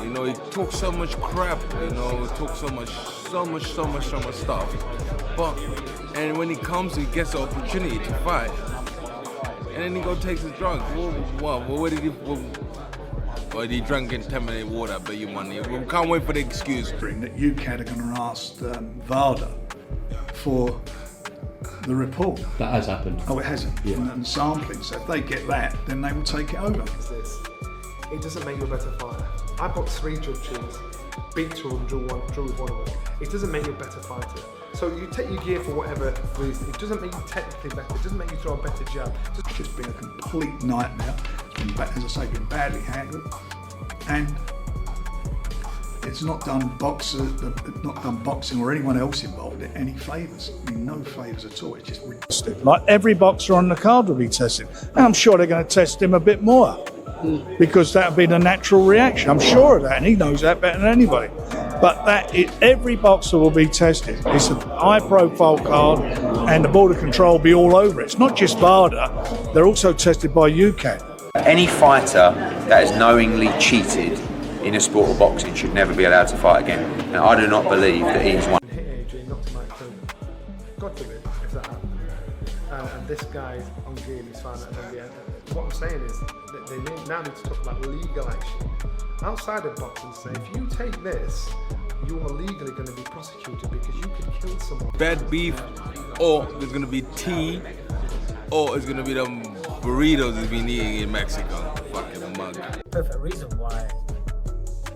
You know, he talks so much crap, you know, he talks so much stuff. And when he comes, he gets the opportunity to fight. And then he go takes his drugs. What did he... Well, he drank contaminated water, I bet you money. We can't wait for the excuse. That UCAD are going to ask VADA for the report. That has happened. Oh, it hasn't? Yeah. And sampling. So if they get that, then they will take it over. It doesn't make you a better fighter. I boxed 3 judges, beat 2 of them, drew with 1 of them. It doesn't make you a better fighter. So you take your gear for whatever reason. It doesn't make you technically better. It doesn't make you throw a better jab. It's just been a complete nightmare. It's been, as I say, been badly handled. And it's not done boxing or anyone else involved in any favours. I mean, no favours at all. It's just ridiculous. Like every boxer on the card will be tested. And I'm sure they're going to test him a bit more because that would be the natural reaction. I'm sure of that, and he knows that better than anybody. But every boxer will be tested. It's a high-profile card, and the Border Control will be all over it. It's not just VADA; they're also tested by UCAD. Any fighter that has knowingly cheated in a sport of boxing should never be allowed to fight again. And I do not believe that he's one. Hit Adrian, not to Mike Tony. God forbid if that happened. And this guy's on gear, he's found out at the end. What I'm saying is that they now need to talk about legal action outside of boxing. Say if you take this, you are legally going to be prosecuted because you could kill someone. Bad beef, or there's going to be tea, or it's going to be them burritos that's been eating in Mexico. Fucking mug. Perfect reason why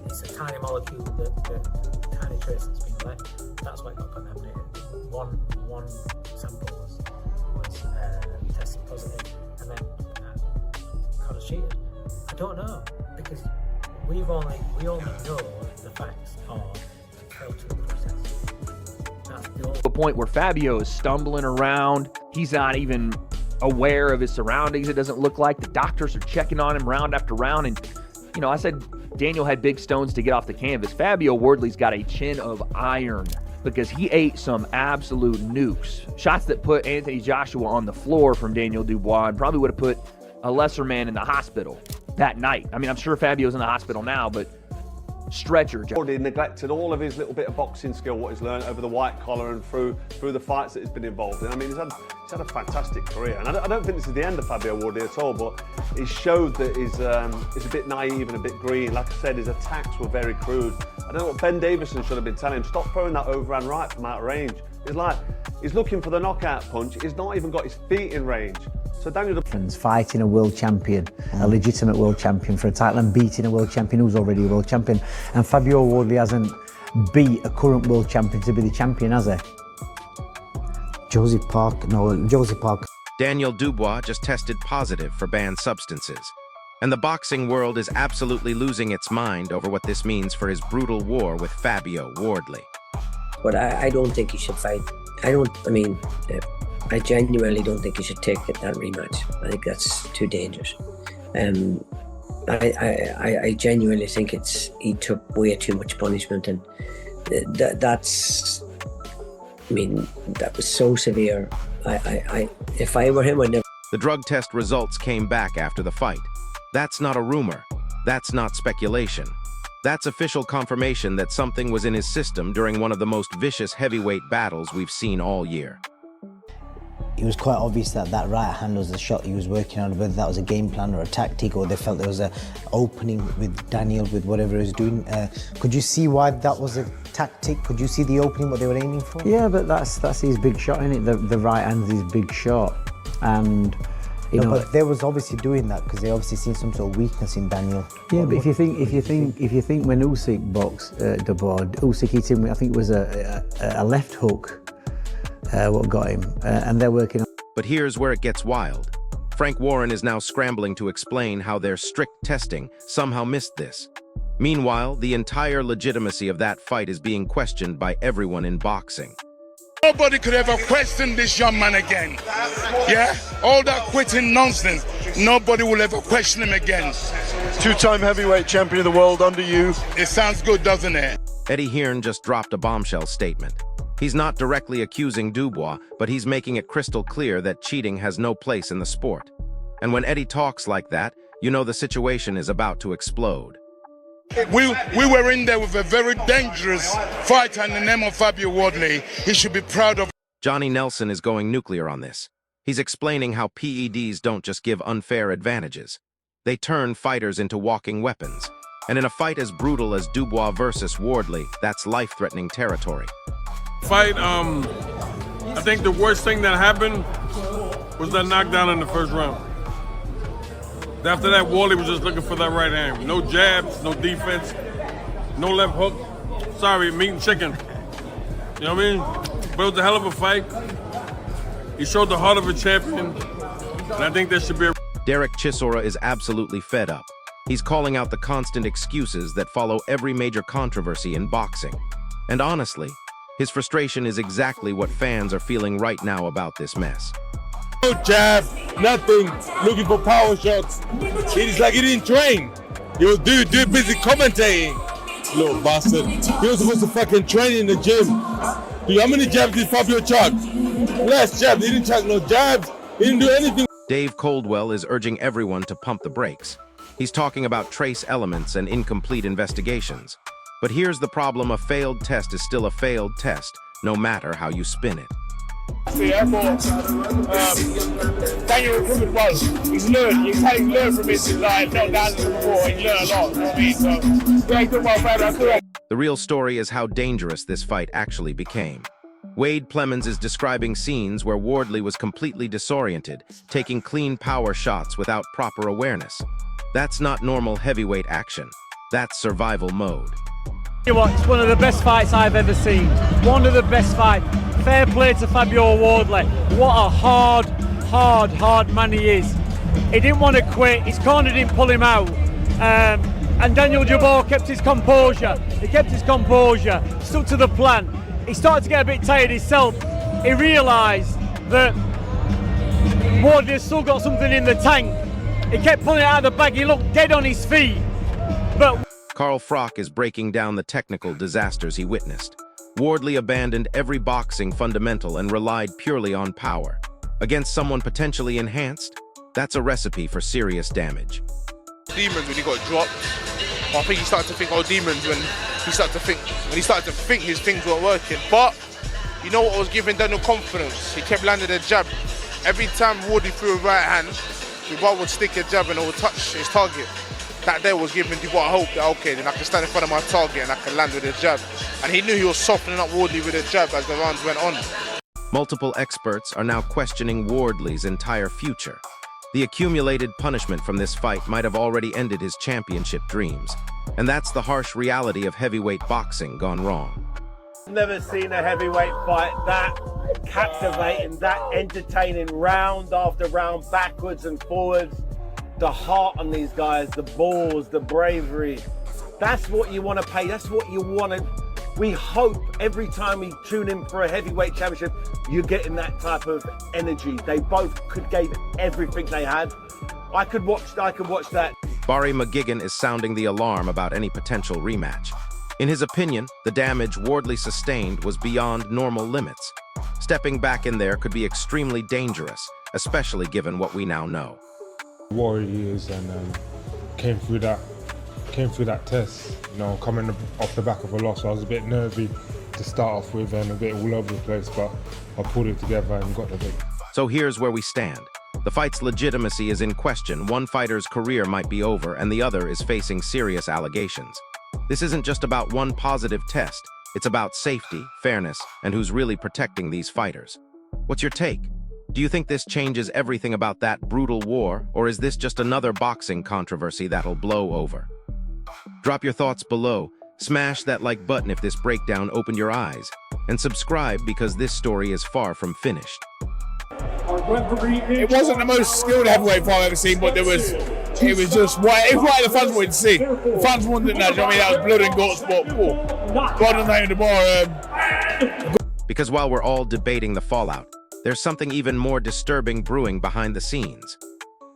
it's a tiny molecule, the tiny trace that's been left. That's why it got contaminated. One sample was tested positive, and then Connor's cheated. I don't know because we only know the facts are failed to the process. That's the point where Fabio is stumbling around. He's not even aware of his surroundings. It doesn't look like the doctors are checking on him round after round. And, you know, I said Daniel had big stones to get off the canvas. Fabio Wardley's got a chin of iron because he ate some absolute nukes. Shots that put Anthony Joshua on the floor from Daniel Dubois and probably would have put a lesser man in the hospital that night. I mean, I'm sure Fabio's in the hospital now, but stretcher. Already neglected all of his little bit of boxing skill, what he's learned over the white collar and through the fights that he's been involved in. I mean, he's had a fantastic career, and I don't think this is the end of Fabio Wardley at all, but he showed that he's a bit naive and a bit green. Like I said, his attacks were very crude. I don't know what Ben Davison should have been telling him. Stop throwing that overhand right from out of range. It's like he's looking for the knockout punch. He's not even got his feet in range. So Daniel fighting a world champion, a legitimate world champion for a title, and beating a world champion who's already a world champion. And Fabio Wardley hasn't beat a current world champion to be the champion, has he? Josie Park. Daniel Dubois just tested positive for banned substances. And the boxing world is absolutely losing its mind over what this means for his brutal war with Fabio Wardley. But I don't think he should fight. I genuinely don't think he should take that rematch. I think that's too dangerous. I genuinely think he took way too much punishment, and that was so severe. If I were him, I'd never. The drug test results came back after the fight. That's not a rumor. That's not speculation. That's official confirmation that something was in his system during one of the most vicious heavyweight battles we've seen all year. It was quite obvious that right hand was the shot he was working on, whether that was a game plan or a tactic, or they felt there was an opening with Daniel with whatever he was doing. Could you see why that was a tactic? Could you see the opening, what they were aiming for? Yeah, but that's his big shot, isn't it? The right hand's his big shot, and you know. But they was obviously doing that because they obviously seen some sort of weakness in Daniel. Yeah, but if you think when Usyk boxed Dubois, Usyk hit him, I think it was a left hook. What got him, and they're working on. But here's where it gets wild. Frank Warren is now scrambling to explain how their strict testing somehow missed this. Meanwhile, the entire legitimacy of that fight is being questioned by everyone in boxing. Nobody could ever question this young man again. Yeah? All that quitting nonsense, nobody will ever question him again. Two-time heavyweight champion of the world under you. It sounds good, doesn't it? Eddie Hearn just dropped a bombshell statement. He's not directly accusing Dubois, but he's making it crystal clear that cheating has no place in the sport. And when Eddie talks like that, you know the situation is about to explode. We were in there with a very dangerous fighter in the name of Fabio Wardley. He should be proud of. Johnny Nelson is going nuclear on this. He's explaining how PEDs don't just give unfair advantages. They turn fighters into walking weapons. And in a fight as brutal as Dubois versus Wardley, that's life-threatening territory. Fight, I think the worst thing that happened was that knockdown in the first round. After that, Wardley was just looking for that right hand. No jabs, no defense, no left hook. Sorry, meat and chicken. You know what I mean? But it was a hell of a fight. He showed the heart of a champion, and I think there should be a... Derek Chisora is absolutely fed up. He's calling out the constant excuses that follow every major controversy in boxing. And honestly, his frustration is exactly what fans are feeling right now about this mess. No jab, nothing, looking for power shots. It's like he didn't train. He was too busy commentating. Little bastard. He was supposed to fucking train in the gym. Dude, how many jabs did Fabio chuck? Less jabs, he didn't chuck no jabs. He didn't do anything. Dave Coldwell is urging everyone to pump the brakes. He's talking about trace elements and incomplete investigations. But here's the problem: a failed test is still a failed test, no matter how you spin it. See, I thought Daniel recovered well. He's learned. He's learned from his knockdowns before. He's learned a lot. You know what I mean? So, yeah, he's done well, better. The real story is how dangerous this fight actually became. Wade Plemons is describing scenes where Wardley was completely disoriented, taking clean power shots without proper awareness. That's not normal heavyweight action. That's survival mode. You know what, it's one of the best fights I've ever seen. One of the best fights. Fair play to Fabio Wardley. What a hard man he is. He didn't want to quit. His corner didn't pull him out. And Daniel Dubois kept his composure. He kept his composure, stuck to the plan. He started to get a bit tired himself. He realised that Wardley's still got something in the tank. He kept pulling it out of the bag. He looked dead on his feet. But Carl Frock is breaking down the technical disasters he witnessed. Wardley abandoned every boxing fundamental and relied purely on power. Against someone potentially enhanced, that's a recipe for serious damage. Demons when he got dropped. I think he started to think, oh, demons when he started to think his things weren't working. But you know what was giving Daniel confidence? He kept landing a jab. Every time Wardley threw a right hand, Dubois would stick a jab and it would touch his target. That there was giving Dubois hope that, okay, then I can stand in front of my target and I can land with a jab. And he knew he was softening up Wardley with a jab as the rounds went on. Multiple experts are now questioning Wardley's entire future. The accumulated punishment from this fight might have already ended his championship dreams. And that's the harsh reality of heavyweight boxing gone wrong. Never seen a heavyweight fight that captivating, that entertaining, round after round, backwards and forwards. The heart on these guys, the balls, the bravery. That's what you want to pay. That's what you want to. We hope every time we tune in for a heavyweight championship, you're getting that type of energy. They both gave everything they had. I could watch that. Barry McGuigan is sounding the alarm about any potential rematch. In his opinion, the damage Wardley sustained was beyond normal limits. Stepping back in there could be extremely dangerous, especially given what we now know. What he is, and came through that test, you know, coming off the back of a loss. I was a bit nervy to start off with and a bit all over the place, but I pulled it together and got the victory. So here's where we stand. The fight's legitimacy is in question. One fighter's career might be over and the other is facing serious allegations. This isn't just about one positive test. It's about safety, fairness, and who's really protecting these fighters. What's your take? Do you think this changes everything about that brutal war, or is this just another boxing controversy that'll blow over? Drop your thoughts below, smash that like button if this breakdown opened your eyes, and subscribe because this story is far from finished. It wasn't the most skilled heavyweight fight I've ever seen, but it was just what the fans wanted to see. The fans wanted that. I mean, that was blood and guts, but God and Daniel Dubois. Because while we're all debating the fallout, there's something even more disturbing brewing behind the scenes.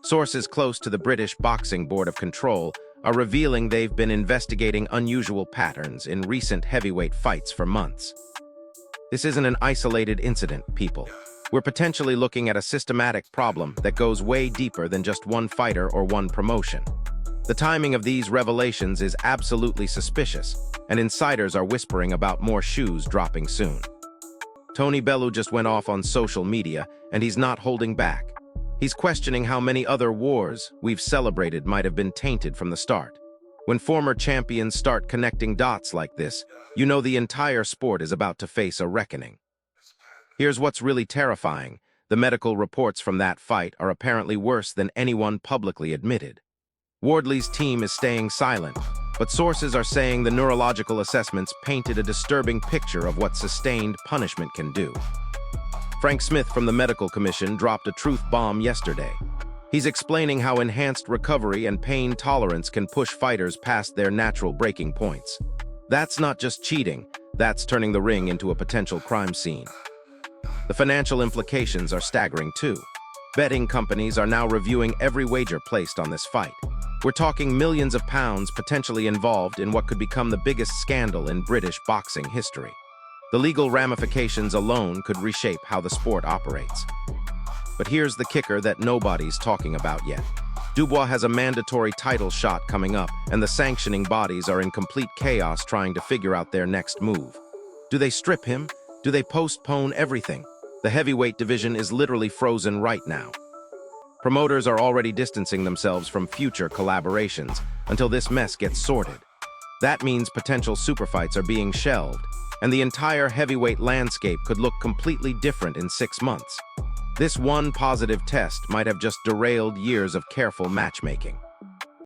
Sources close to the British Boxing Board of Control are revealing they've been investigating unusual patterns in recent heavyweight fights for months. This isn't an isolated incident, people. We're potentially looking at a systematic problem that goes way deeper than just one fighter or one promotion. The timing of these revelations is absolutely suspicious, and insiders are whispering about more shoes dropping soon. Tony Bellew just went off on social media, and he's not holding back. He's questioning how many other wars we've celebrated might have been tainted from the start. When former champions start connecting dots like this, you know the entire sport is about to face a reckoning. Here's what's really terrifying. The medical reports from that fight are apparently worse than anyone publicly admitted. Wardley's team is staying silent, but sources are saying the neurological assessments painted a disturbing picture of what sustained punishment can do. Frank Smith from the Medical Commission dropped a truth bomb yesterday. He's explaining how enhanced recovery and pain tolerance can push fighters past their natural breaking points. That's not just cheating, that's turning the ring into a potential crime scene. The financial implications are staggering too. Betting companies are now reviewing every wager placed on this fight. We're talking millions of pounds potentially involved in what could become the biggest scandal in British boxing history. The legal ramifications alone could reshape how the sport operates. But here's the kicker that nobody's talking about yet. Dubois has a mandatory title shot coming up, and the sanctioning bodies are in complete chaos trying to figure out their next move. Do they strip him? Do they postpone everything? The heavyweight division is literally frozen right now. Promoters are already distancing themselves from future collaborations until this mess gets sorted. That means potential superfights are being shelved, and the entire heavyweight landscape could look completely different in 6 months. This one positive test might have just derailed years of careful matchmaking.